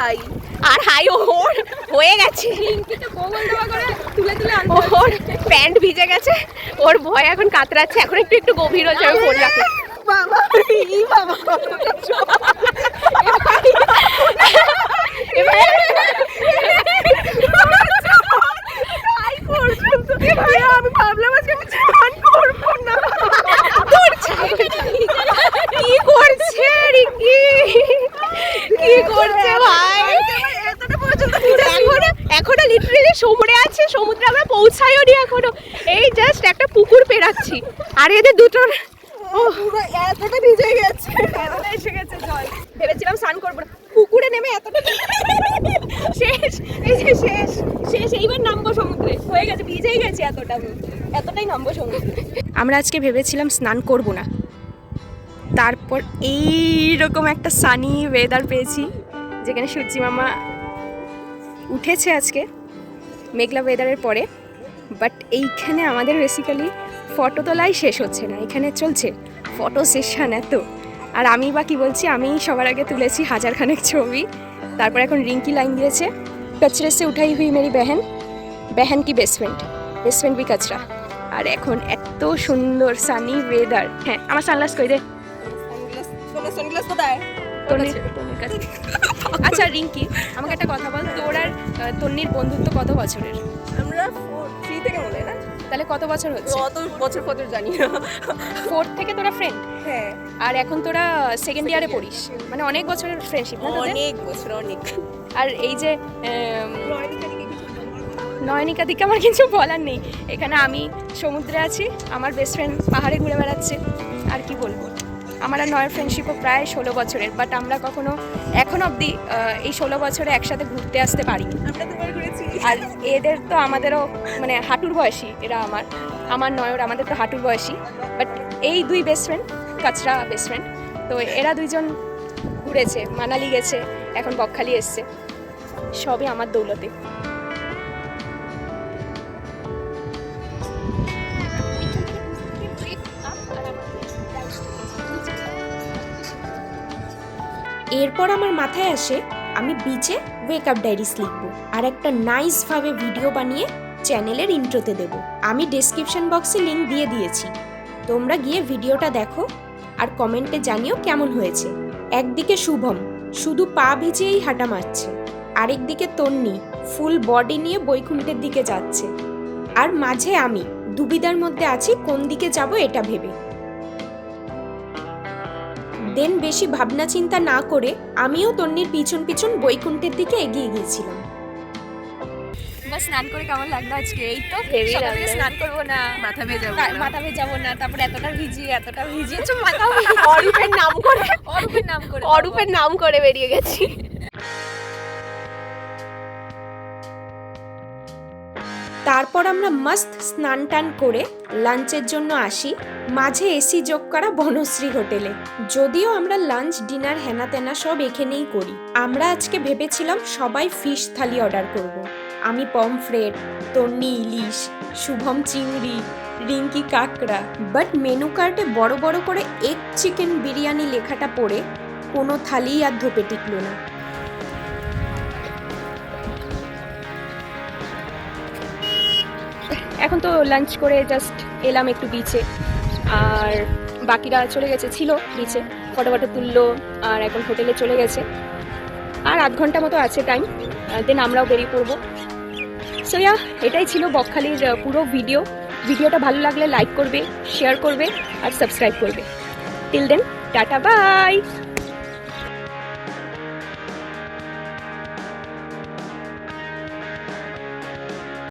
High আর high ওর হয়ে গেছে, ওর pant ভিজে গেছে, ওর ভয় এখন কাতরাচ্ছে, এখন একটু একটু গভীর হচ্ছে। আমি ফোন রাখি বাবা বাবা আমি ভাবলাম আজকে আমি চান করবো না। কি করছে রিকি, কি করছে ভাই? এখনো লিটারেলি সমুদ্রে আছে, সমুদ্রে আমরা পৌঁছাইও নি এখনো, এই জাস্ট একটা পুকুর পেরাচ্ছি। আর এদের দুটোর এতটা ভিজে গেছে, এতটা এসে গেছে জল, ভেবেছিলাম স্নান করবো না, পুকুরে নেমে এতটা শেষ, এই যে শেষ শেষ, এইবার নামবো সমুদ্রে, হয়ে গেছে, ভিজেই গেছে এতটাই নামবো সমুদ্রে। আমরা আজকে ভেবেছিলাম স্নান করব না, তারপর এইরকম একটা সানি ওয়েদার পেয়েছি, যেখানে সূর্যি মামা উঠেছে আজকে মেঘলা ওয়েদারের পরে। বাট এইখানে আমাদের বেসিক্যালি ফটো তোলাই শেষ হচ্ছে না, এখানে চলছে ফটো সেশন এত। আর আমি বা কি বলছি, আমি সবার আগে তুলেছি 1000 খানেক ছবি, তারপর এখন রিঙ্কি লাইন দিয়েছে, কচরে সে উঠাই হুই মেরি বেহেন, বেহেন কি বেস্ট ফ্রেন্ড বি কচরা। আর এখন এত সুন্দর সানি ওয়েদার। হ্যাঁ, আমার সানগ্লাস কই দে। সানগ্লাস কোথায়? আচ্ছা রিঙ্কি, আমাকে একটা কথা বল, তোর আর তন্নির বন্ধুত্ব কত বছরের? আমরা 3 থেকে মনে হয় না, তাহলে কত বছর হচ্ছে? কত বছর জানি না। 4 থেকে তোরা ফ্রেন্ড? হ্যাঁ। আর এখন তোরা সেকেন্ড ইয়ারে পড়িস, মানে অনেক বছরের ফ্রেন্ডশিপ না তোদের? অনেক বছর, অনেক। আর এই যে নয়নিকা দিকে আমার কিছু বলার নেই, এখানে আমি সমুদ্রে আছি, আমার বেস্ট ফ্রেন্ড পাহাড়ে ঘুরে বেড়াচ্ছে। আর কি বলবো, আমার আর নয়ের ফ্রেন্ডশিপও প্রায় 16 বছরের, বাট আমরা কখনো এখন অবধি এই 16 বছরে একসাথে ঘুরতে আসতে পারিনি। আমরা দুবার ঘুরেছি। আর এদের তো আমাদেরও মানে হাঁটুর বয়সী, এরা আমার নয়র, আমাদের তো হাঁটুর বয়সী। বাট এই দুই best friend, Kachra best friend, তো এরা দুইজন ঘুরেছে, মানালি গেছে, এখন বকখালি এসছে, সবই আমার দৌলতে। এরপর আমার মাথায় আসে আমি বিচে ওয়েক আপ ডায়েরিস লিখবো আর একটা নাইসভাবে ভিডিও বানিয়ে চ্যানেলের ইন্ট্রোতে দেব। আমি ডেসক্রিপশন বক্সে লিঙ্ক দিয়ে দিয়েছি, তোমরা গিয়ে ভিডিওটা দেখো আর কমেন্টে জানিও কেমন হয়েছে। একদিকে শুভম শুধু পা ভিজিয়েই হাঁটা মারছে, আরেকদিকে তন্নি ফুল বডি নিয়ে বৈকুণ্ঠের দিকে যাচ্ছে, আর মাঝে আমি দুবিধার মধ্যে আছি কোন দিকে যাব এটা ভেবে। দেন বেশি ভাবনা চিন্তা না করে আমিও তন্নির পিছন পিছন বৈকুণ্ঠের দিকে এগিয়ে গিয়েছিলাম। স্নান করে কেমন লাগলো আজকে? এই তো সকাল থেকে স্নান করবো না, মাথা ভেজাবো না, তারপর এতটা ভিজিয়েছো, অরূপের নাম করে বেরিয়ে গেছি। তারপর আমরা মস্ত স্নান টান করে লাঞ্চের জন্য আসি মাঝে এসি যোগ করা বনশ্রী হোটেলে। যদিও আমরা লাঞ্চ ডিনার হেনা তেনা সব এখানেই করি। আমরা আজকে ভেবেছিলাম সবাই ফিশ থালি অর্ডার করব। আমি পমফ্রেট, তন্নি ইলিশ, শুভম চিংড়ি, রিঙ্কি কাঁকড়া। বাট মেনু কার্ডে বড় বড় করে এগ চিকেন বিরিয়ানি লেখাটা পড়ে কোনো থালিই আর ধোপে টিকলো না। এখন তো লাঞ্চ করে জাস্ট এলাম একটু বিচে, আর বাকিরা চলে গেছে, ছিল বিচে, ফটো তুললো, আর এখন হোটেলে চলে গেছে। আর আধ ঘন্টা মতো আছে টাইম, দেন আমরাও বেরিয়ে পড়বো। সো ইয়া, এটাই ছিল বকখালির পুরো ভিডিওটা ভালো লাগলে লাইক করবে, শেয়ার করবে আর সাবস্ক্রাইব করবে। Till then, tata by.